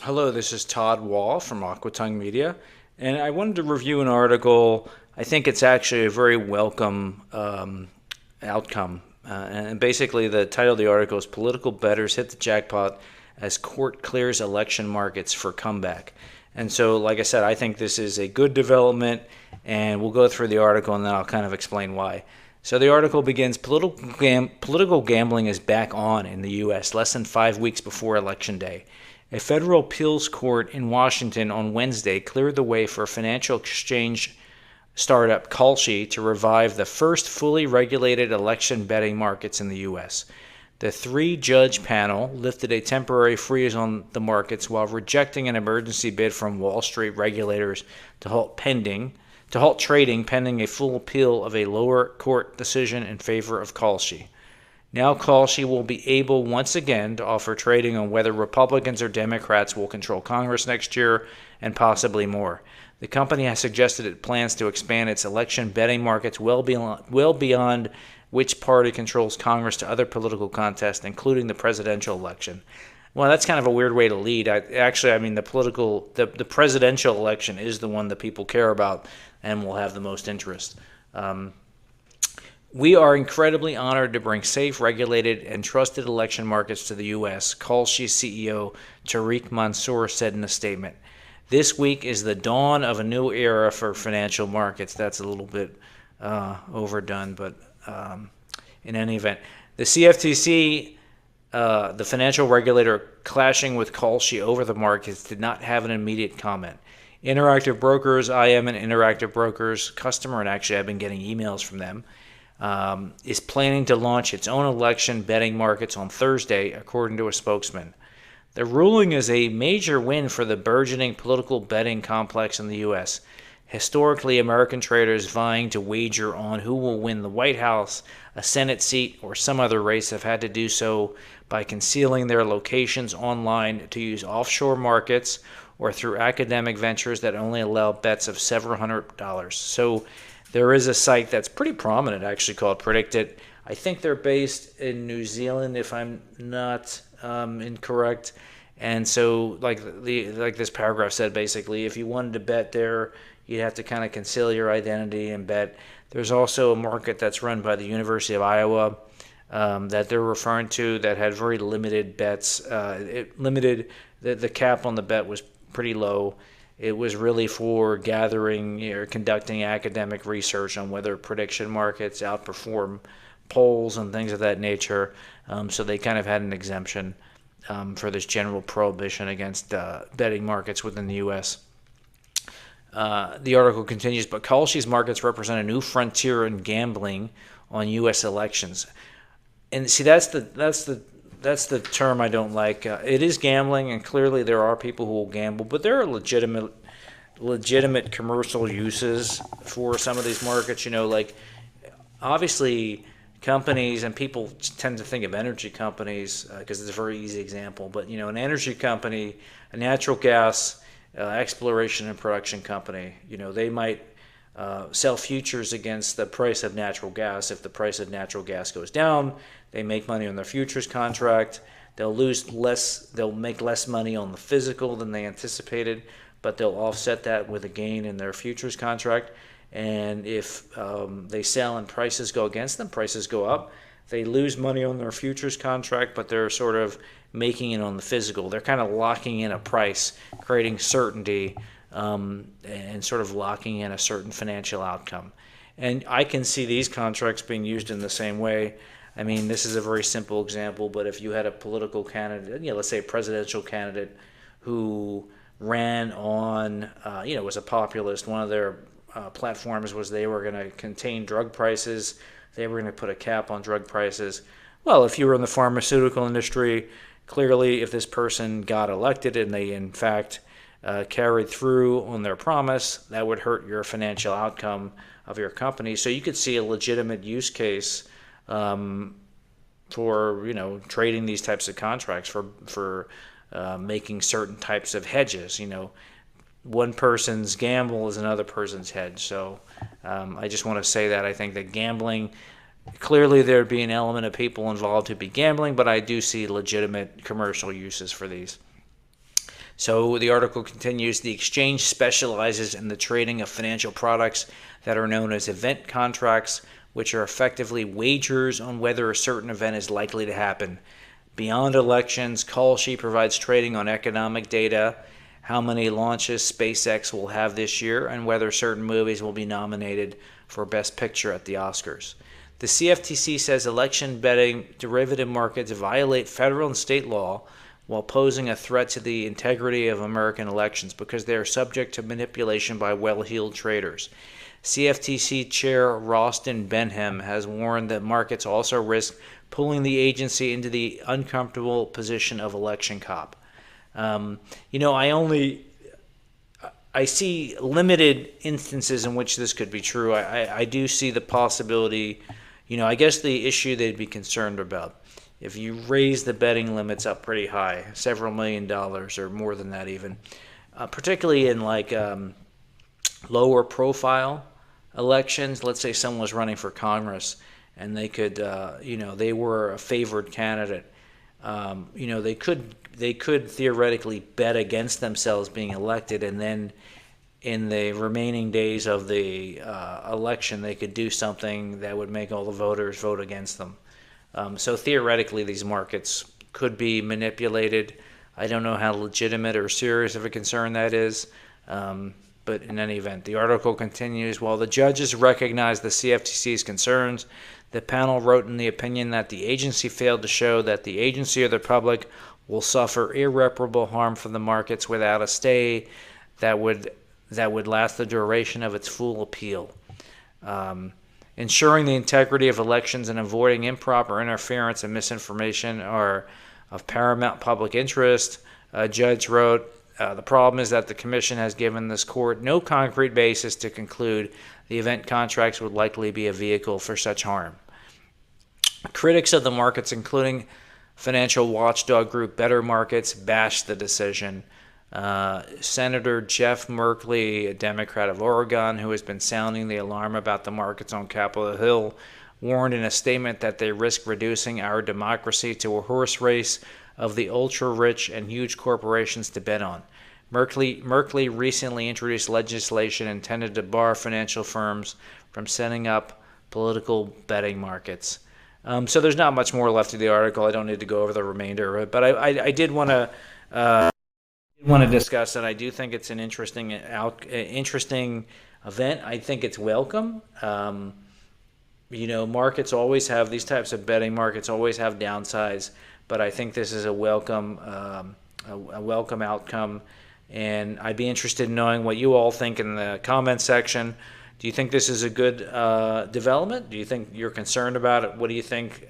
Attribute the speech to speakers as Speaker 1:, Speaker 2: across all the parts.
Speaker 1: Hello, this is Todd Wall from Aquatongue Media, and I wanted to review an article. I think it's actually a very welcome outcome. And basically, the title of the article is Political Bettors Hit the Jackpot as Court Clears Election Markets for Comeback. And so, like I said, I think this is a good development, and we'll go through the article and then I'll kind of explain why. So the article begins, political gambling is back on in the U.S. less than 5 weeks before Election Day. A federal appeals court in Washington on Wednesday cleared the way for financial exchange startup Kalshi to revive the first fully regulated election betting markets in the U.S. The three-judge panel lifted a temporary freeze on the markets while rejecting an emergency bid from Wall Street regulators to halt trading pending a full appeal of a lower court decision in favor of Kalshi. Now Kalshi will be able once again to offer trading on whether Republicans or Democrats will control Congress next year and possibly more. The company has suggested it plans to expand its election betting markets well beyond which party controls Congress to other political contests, including the presidential election. Well, that's kind of a weird way to lead. The presidential election is the one that people care about and will have the most interest. We are incredibly honored to bring safe, regulated, and trusted election markets to the U.S., Kalshi CEO Tariq Mansour said in a statement. This week is the dawn of a new era for financial markets. That's a little bit overdone, but in any event, the CFTC, the financial regulator clashing with Kalshi over the markets, did not have an immediate comment. Interactive Brokers, IM and Interactive Brokers customer, and actually I've been getting emails from them, is planning to launch its own election betting markets on Thursday, according to a spokesman. The ruling is a major win for the burgeoning political betting complex in the U.S. Historically, American traders vying to wager on who will win the White House, a Senate seat, or some other race have had to do so by concealing their locations online to use offshore markets or through academic ventures that only allow bets of several $100s. So there is a site that's pretty prominent, actually, called Predictit. I think they're based in New Zealand, if I'm not incorrect. And so, like this paragraph said, basically, if you wanted to bet there, you'd have to kind of conceal your identity and bet. There's also a market that's run by the University of Iowa that they're referring to that had very limited bets. The cap on the bet was pretty low. It was really for gathering or conducting academic research on whether prediction markets outperform polls and things of that nature. So they kind of had an exemption for this general prohibition against betting markets within the U.S. The article continues, but Kalshi's markets represent a new frontier in gambling on U.S. elections. And see, that's the term I don't like. It is gambling, and clearly there are people who will gamble, but there are legitimate commercial uses for some of these markets. Like obviously companies, and people tend to think of energy companies because it's a very easy example. But an energy company, a natural gas exploration and production company, they might sell futures against the price of natural gas. If the price of natural gas goes down, they make money on their futures contract. They'll make less money on the physical than they anticipated, but they'll offset that with a gain in their futures contract. And if they sell and prices go against them, prices go up, they lose money on their futures contract, but they're sort of making it on the physical. They're kind of locking in a price, creating certainty, and sort of locking in a certain financial outcome. And I can see these contracts being used in the same way. I mean, this is a very simple example, but if you had a political candidate, let's say a presidential candidate who ran on, was a populist, one of their platforms was they were going to contain drug prices, they were going to put a cap on drug prices. Well, if you were in the pharmaceutical industry, clearly if this person got elected and they in fact carried through on their promise, that would hurt your financial outcome of your company. So you could see a legitimate use case for trading these types of contracts for making certain types of hedges. One person's gamble is another person's hedge. So I just want to say that I think that gambling, clearly there'd be an element of people involved who'd be gambling, but I do see legitimate commercial uses for these. So the article continues, the exchange specializes in the trading of financial products that are known as event contracts, which are effectively wagers on whether a certain event is likely to happen. Beyond elections, Kalshi provides trading on economic data, how many launches SpaceX will have this year, and whether certain movies will be nominated for Best Picture at the Oscars. The CFTC says election betting derivative markets violate federal and state law while posing a threat to the integrity of American elections because they are subject to manipulation by well-heeled traders. CFTC Chair Rostin Benham has warned that markets also risk pulling the agency into the uncomfortable position of election cop. I see limited instances in which this could be true. I do see the possibility, I guess the issue they'd be concerned about, if you raise the betting limits up pretty high, several $1,000,000 or more than that even, particularly in lower profile elections. Let's say someone was running for Congress and they could, they were a favored candidate. They could theoretically bet against themselves being elected, and then in the remaining days of the election, they could do something that would make all the voters vote against them. So theoretically, these markets could be manipulated. I don't know how legitimate or serious of a concern that is, but in any event, the article continues, while the judges recognize the CFTC's concerns, the panel wrote in the opinion that the agency failed to show that the agency or the public will suffer irreparable harm from the markets without a stay that would last the duration of its full appeal. Ensuring the integrity of elections and avoiding improper interference and misinformation are of paramount public interest. A judge wrote, the problem is that the commission has given this court no concrete basis to conclude the event contracts would likely be a vehicle for such harm. Critics of the markets, including financial watchdog group Better Markets, bashed the decision. Senator Jeff Merkley, a Democrat of Oregon, who has been sounding the alarm about the markets on Capitol Hill, warned in a statement that they risk reducing our democracy to a horse race of the ultra-rich and huge corporations to bet on. Merkley recently introduced legislation intended to bar financial firms from setting up political betting markets. So there's not much more left of the article. I don't need to go over the remainder of it, but I did want to discuss that. I do think it's an interesting event. I think it's welcome. Markets always have these types of betting markets always have downsides, but I think this is a welcome outcome. And I'd be interested in knowing what you all think in the comment section. Do you think this is a good development? Do you think you're concerned about it? What do you think?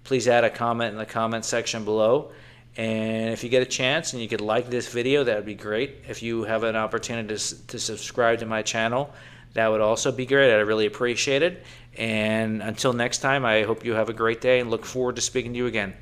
Speaker 1: Please add a comment in the comment section below. And if you get a chance and you could like this video, that would be great. If you have an opportunity to subscribe to my channel, that would also be great. I'd really appreciate it. And until next time, I hope you have a great day and look forward to speaking to you again.